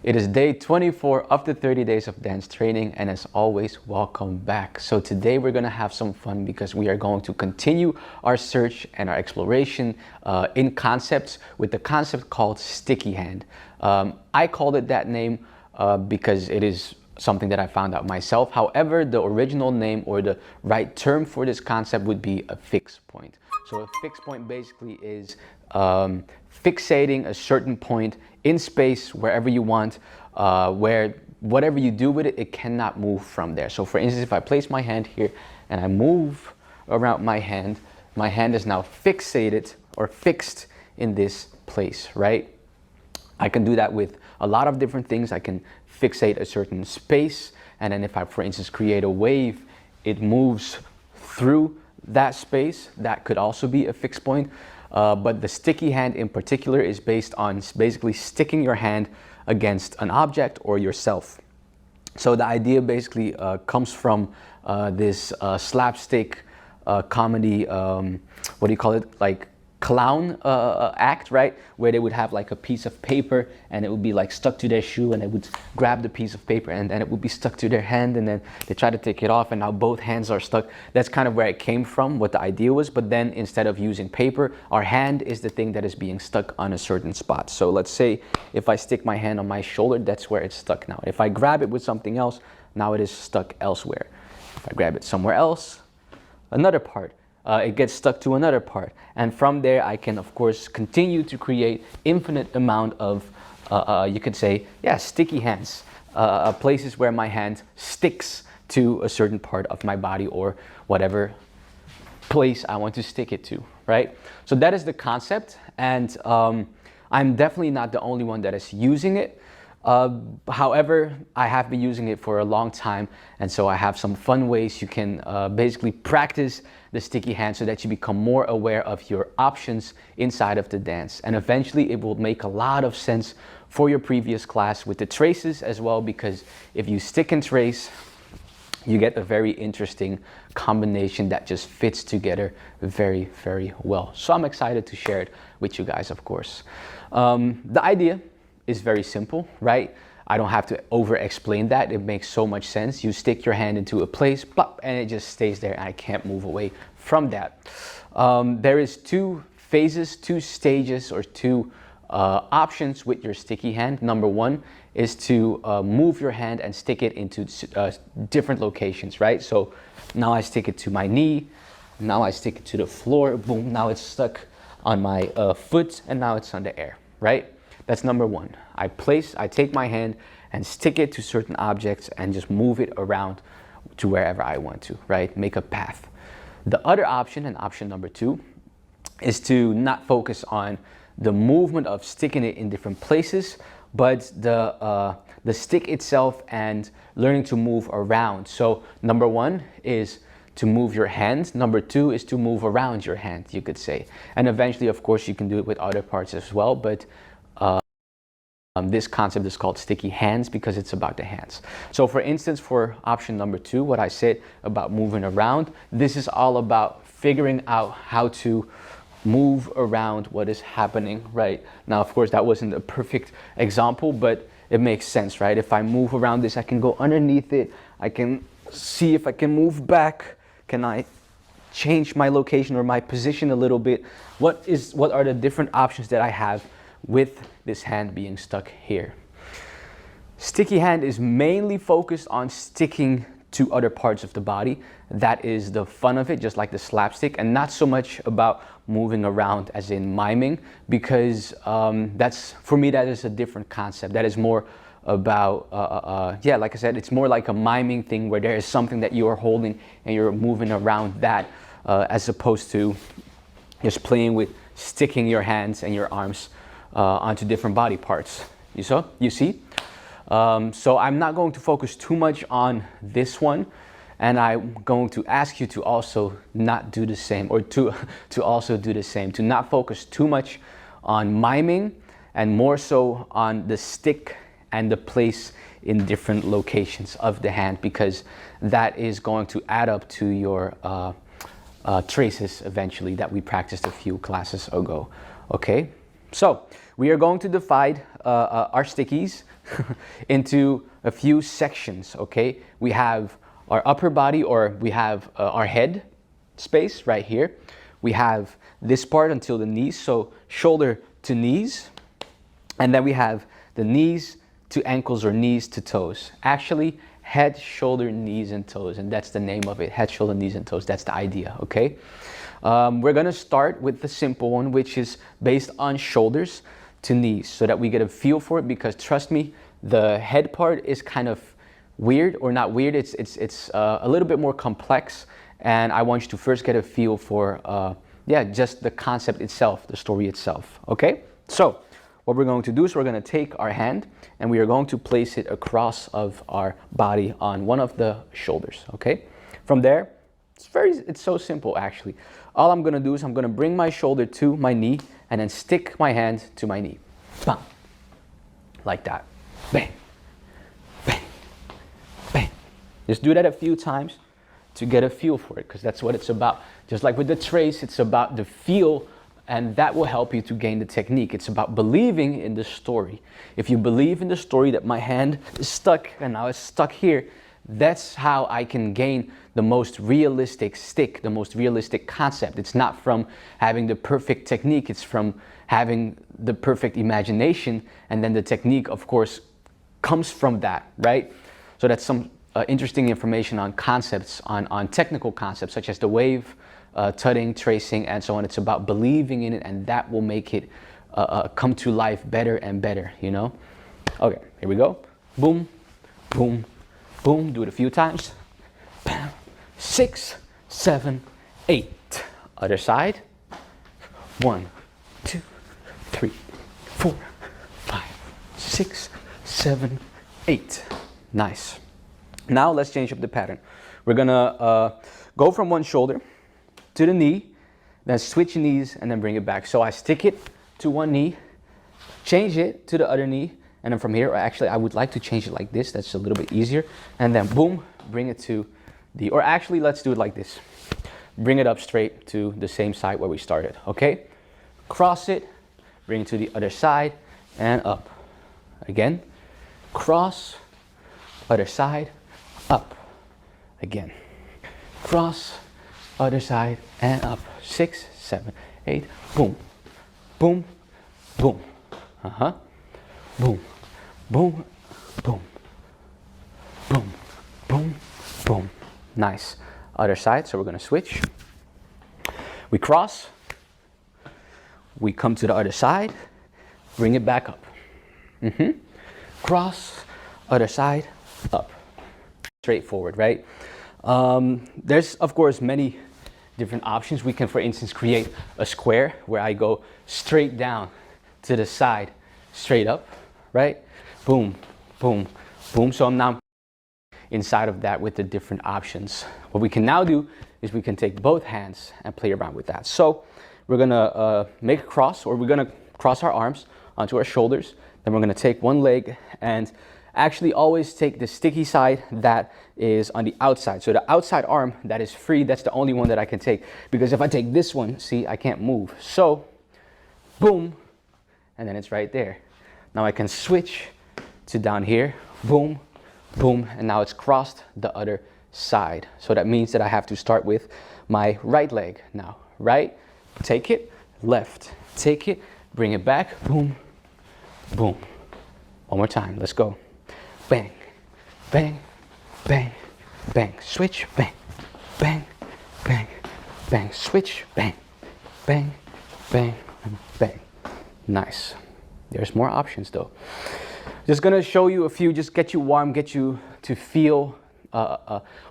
It is day 24 of the 30 days of dance training, and as always, welcome back. So today we're gonna have some fun because we are going to continue our search and our exploration in concepts with the concept called sticky hand. I called it that name because it is something that I found out myself. However, the original name or the right term for this concept would be a fixed point. So a fixed point basically is fixating a certain point in space wherever you want, where whatever you do with it, it cannot move from there. So for instance, if I place my hand here and I move around my hand is now fixated or fixed in this place, right? I can do that with a lot of different things. I can fixate a certain space, and then if I, for instance, create a wave, it moves through that space. That could also be a fixed point. But the sticky hand in particular is based on basically sticking your hand against an object or yourself. So the idea basically comes from this slapstick comedy, what do you call it, like clown act, right? Where they would have like a piece of paper and it would be like stuck to their shoe, and they would grab the piece of paper and then it would be stuck to their hand, and then they try to take it off and now both hands are stuck. That's kind of where it came from, what the idea was. But then instead of using paper, our hand is the thing that is being stuck on a certain spot. So let's say if I stick my hand on my shoulder, that's where it's stuck now. If I grab it with something else, now it is stuck elsewhere. If I grab it somewhere else, another part, it gets stuck to another part, and from there I can of course continue to create infinite amount of you could say, yeah, sticky hands, places where my hand sticks to a certain part of my body or whatever place I want to stick it to, right? So that is the concept, and I'm definitely not the only one that is using it. However, I have been using it for a long time, and so I have some fun ways you can basically practice the sticky hand so that you become more aware of your options inside of the dance. And eventually it will make a lot of sense for your previous class with the traces as well, because if you stick and trace, you get a very interesting combination that just fits together very, very well. So I'm excited to share it with you guys, of course. The idea is very simple, right? I don't have to over explain that. It makes so much sense. You stick your hand into a place, plop, and it just stays there, and I can't move away from that. There is two phases, two stages, or two options with your sticky hand. Number one is to move your hand and stick it into different locations, right? So now I stick it to my knee, now I stick it to the floor, boom, now it's stuck on my foot, and now it's on the air, right? That's number one. I take my hand and stick it to certain objects and just move it around to wherever I want to, right? Make a path. The other option, and option number two, is to not focus on the movement of sticking it in different places, but the stick itself and learning to move around. So number one is to move your hand. Number two is to move around your hand, you could say. And eventually, of course, you can do it with other parts as well, but this concept is called sticky hands because it's about the hands. So for instance, for option number two, what I said about moving around, this is all about figuring out how to move around what is happening right now. Of course, that wasn't a perfect example, but it makes sense, right? If I move around this, I can go underneath it. I can see if I can move back. Can I change my location or my position a little bit? What are the different options that I have with this hand being stuck here? Sticky hand is mainly focused on sticking to other parts of the body. That is the fun of it, just like the slapstick, and not so much about moving around as in miming, because that's, for me, that is a different concept. That is more about, yeah, like I said, it's more like a miming thing where there is something that you are holding and you're moving around that, as opposed to just playing with sticking your hands and your arms onto different body parts. You see? So I'm not going to focus too much on this one, and I'm going to ask you to also not do the same, or to also do the same, to not focus too much on miming and more so on the stick and the place in different locations of the hand, because that is going to add up to your traces eventually that we practiced a few classes ago. Okay? So we are going to divide our stickies into a few sections, okay? We have our upper body, or we have our head space right here. We have this part until the knees, so shoulder to knees. And then we have the knees to ankles or knees to toes. Actually, head, shoulder, knees, and toes, and that's the name of it. Head, shoulder, knees, and toes. That's the idea, okay? We're gonna start with the simple one, which is based on shoulders to knees, so that we get a feel for it, because trust me, the head part is kind of weird, or not weird, it's a little bit more complex, and I want you to first get a feel for, yeah, just the concept itself, the story itself, okay? So, what we're going to do is we're going to take our hand and we are going to place it across of our body on one of the shoulders, okay? From there, it's so simple actually. All I'm going to do is I'm going to bring my shoulder to my knee and then stick my hand to my knee. Bang. Like that. Bang. Bang. Bang. Just do that a few times to get a feel for it, because that's what it's about. Just like with the trace, it's about the feel, and that will help you to gain the technique. It's about believing in the story. If you believe in the story that my hand is stuck and now it's stuck here, that's how I can gain the most realistic stick, the most realistic concept. It's not from having the perfect technique, it's from having the perfect imagination, and then the technique, of course, comes from that, right? So that's some interesting information on concepts, on technical concepts, such as the wave, tutting, tracing, and so on. It's about believing in it, and that will make it come to life better and better, you know? Okay, here we go. Boom, boom, boom. Do it a few times. Bam. 6, 7, 8. Other side. 1, 2, 3, 4, 5, 6, 7, 8. Nice. Now let's change up the pattern. We're gonna go from one shoulder to the knee, then switch knees and then bring it back. So I stick it to one knee, change it to the other knee, and then from here, or actually I would like to change it like this, that's a little bit easier, and then boom, bring it to the, or actually let's do it like this. Bring it up straight to the same side where we started, okay? Cross it, bring it to the other side, and up. Again, cross, other side, up. Again, cross, other side, and up. 6, 7, 8, boom, boom, boom, boom, boom, boom, boom, boom, boom. Nice. Other side, so we're gonna switch. We cross, we come to the other side, bring it back up. Cross, other side, up. Straightforward, right? There's of course many different options. We can, for instance, create a square where I go straight down to the side, straight up, right? Boom, boom, boom. So I'm now inside of that with the different options. What we can now do is we can take both hands and play around with that. So we're gonna make a cross, or we're gonna cross our arms onto our shoulders. Then we're gonna take one leg and actually always take the sticky side that is on the outside. So the outside arm that is free, that's the only one that I can take, because if I take this one, see, I can't move. So boom, and then it's right there. Now I can switch to down here, boom, boom, and now it's crossed the other side. So that means that I have to start with my right leg now. Right, take it, left, take it, bring it back, boom, boom. One more time, let's go. Bang, bang, bang, bang, switch, bang, bang, bang, bang, switch, bang, bang, bang, bang. Nice. There's more options though. Just gonna show you a few, just get you warm, get you to feel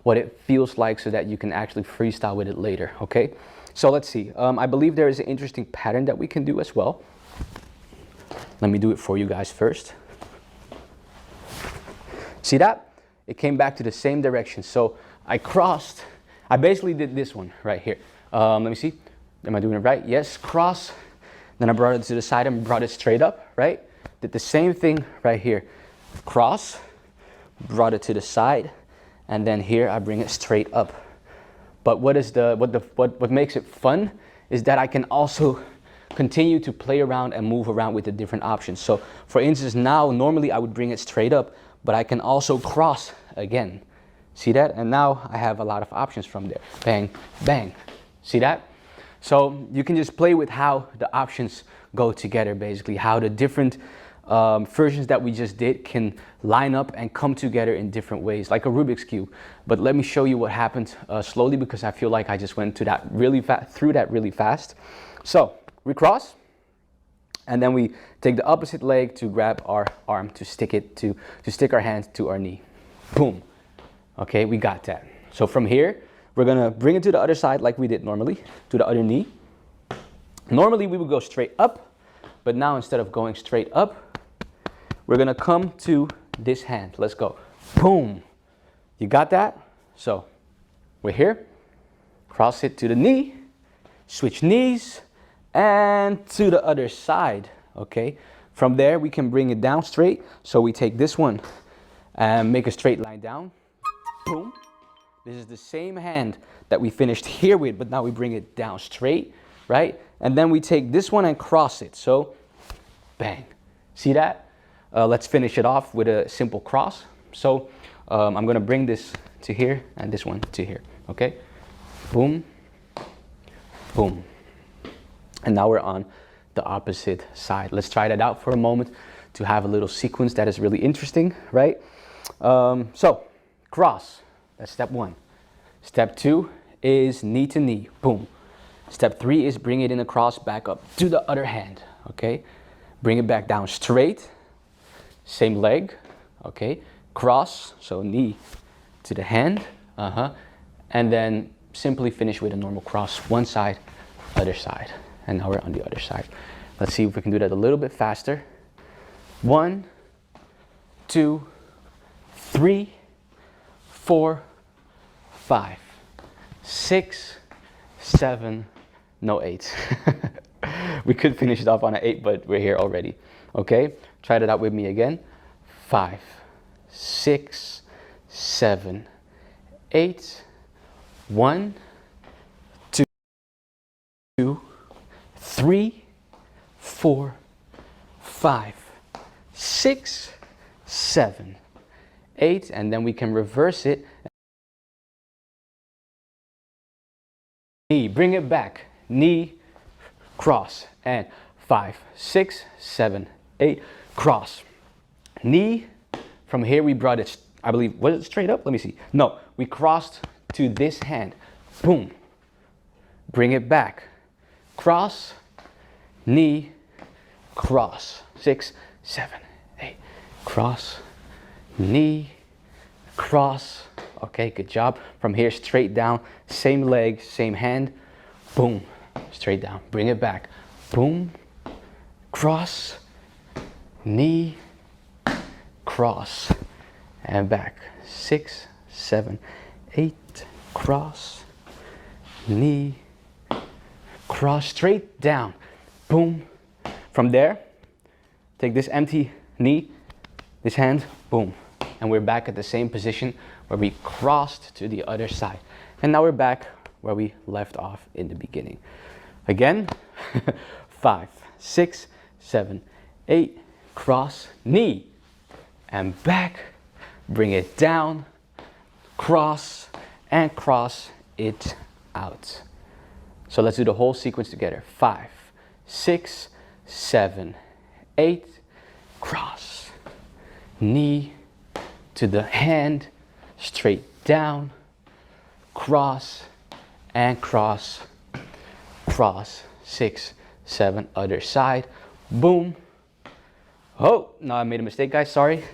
what it feels like, so that you can actually freestyle with it later, okay? So let's see. I believe there is an interesting pattern that we can do as well. Let me do it for you guys first. See that? It came back to the same direction. So I crossed, I basically did this one right here. Let me see, am I doing it right? Yes, cross, then I brought it to the side and brought it straight up, right? Did the same thing right here. Cross, brought it to the side, and then here I bring it straight up. But what makes it fun is that I can also continue to play around and move around with the different options. So for instance, now normally I would bring it straight up, but I can also cross again. See that? And now I have a lot of options from there. Bang, bang. See that? So you can just play with how the options go together, basically, how the different versions that we just did can line up and come together in different ways, like a Rubik's Cube. But let me show you what happened slowly, because I feel like I just went through that really fast. So we cross, and then we take the opposite leg to grab our arm to stick our hand to our knee. Boom. Okay, we got that. So from here, we're gonna bring it to the other side like we did normally, to the other knee. Normally we would go straight up, but now instead of going straight up, we're gonna come to this hand. Let's go. Boom. You got that? So we're here. Cross it to the knee. Switch knees. And to the other side. Okay. From there, we can bring it down straight. So we take this one and make a straight line down. Boom. This is the same hand that we finished here with, but now we bring it down straight, right? And then we take this one and cross it. So bang. See that? Let's finish it off with a simple cross. So I'm gonna bring this to here and this one to here, okay? Boom, boom. And now we're on the opposite side. Let's try that out for a moment to have a little sequence that is really interesting, right? So cross, that's step one. Step two is knee to knee, boom. Step three is bring it in a cross back up to the other hand, okay? Bring it back down straight. Same leg, okay, cross, so knee to the hand, and then simply finish with a normal cross, one side, other side. And now we're on the other side. Let's see if we can do that a little bit faster. 1, 2, 3, 4, 5, 6, 7, no 8. We could finish it off on an 8, but we're here already. Okay, try that out with me again. 5, 6, 7, 8. 1, 2, 3, 4, 5, 6, 7, 8, and then we can reverse it. Knee, bring it back. Knee, cross, and 5, 6, 7, 8, cross. Knee, from here we brought it, I believe, was it straight up? Let me see. No, we crossed to this hand. Boom. Bring it back. Cross, knee, cross. 6, 7, 8. Cross, knee, cross. Okay, good job. From here, straight down. Same leg, same hand. Boom. Straight down. Bring it back. Boom. Cross, knee, cross, and back. 6, 7, 8. Cross, knee, cross, straight down. Boom. From there, take this empty knee, this hand, boom. And we're back at the same position where we crossed to the other side. And now we're back where we left off in the beginning. Again, 5, 6, 7, 8, cross, knee, and back. Bring it down, cross, and cross it out. So let's do the whole sequence together. 5, 6, 7, 8, cross, knee to the hand, straight down, cross, and cross, cross, 6, 7, other side, boom. Oh, no, I made a mistake, guys, sorry.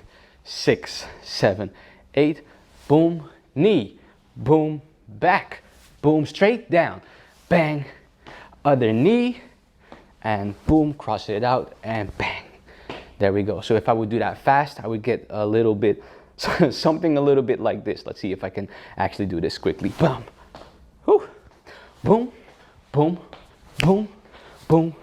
6, 7, 8, boom, knee, boom, back, boom, straight down, bang, other knee, and boom, cross it out, and bang. There we go. So if I would do that fast, I would get a little bit, something a little bit like this. Let's see if I can actually do this quickly. Boom, whew. Boom, boom, boom, boom,